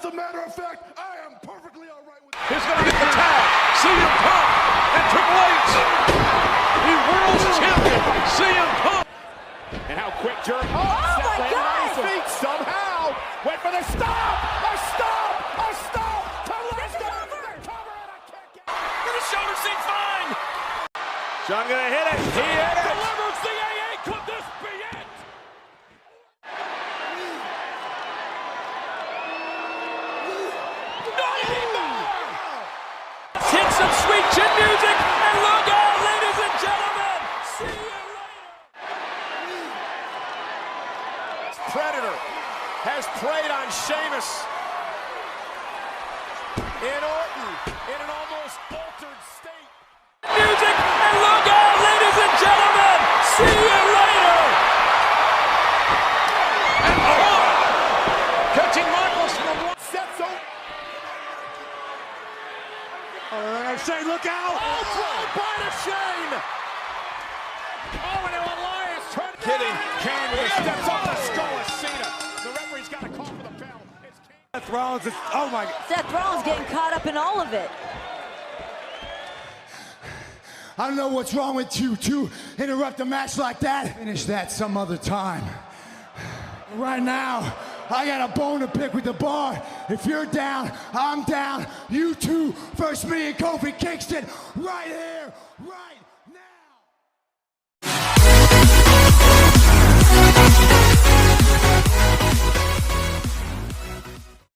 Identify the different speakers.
Speaker 1: As a matter of fact, I am perfectly all right with
Speaker 2: He's going to get the tag. CM Punk and Triple H. He whirls his champion. CM Punk.
Speaker 3: And how quick jerk.
Speaker 4: Oh my God!
Speaker 3: On his feet somehow. Went for the stop. A stop. A stop.
Speaker 4: This is over.
Speaker 2: The shoulder seems fine.
Speaker 3: John gonna hit it. He hit it.
Speaker 2: Delivers the AA. Could this be it? Not anymore. Hit some sweet chin music and look out, ladies and gentlemen. See you later.
Speaker 3: Predator has preyed on Sheamus. In Orton, in an almost altered state.
Speaker 2: Music and look out, ladies and gentlemen. See you later. And catching Michaels from the
Speaker 3: Sets up.
Speaker 1: Shane, look out!
Speaker 3: Oh, thrown by the Shane. Oh, and Elias turned. Hitting Kane with his steps off the skull of Cena. The referee's got to call for the bell. It's Kane.
Speaker 1: Seth Rollins is, oh my God.
Speaker 4: Seth Rollins getting caught up in all of it.
Speaker 1: I don't know what's wrong with you to interrupt a match like that. Finish that some other time. Right now, I got a bone to pick with the bar. If you're down, I'm down. You two versus me and Kofi Kingston right here, right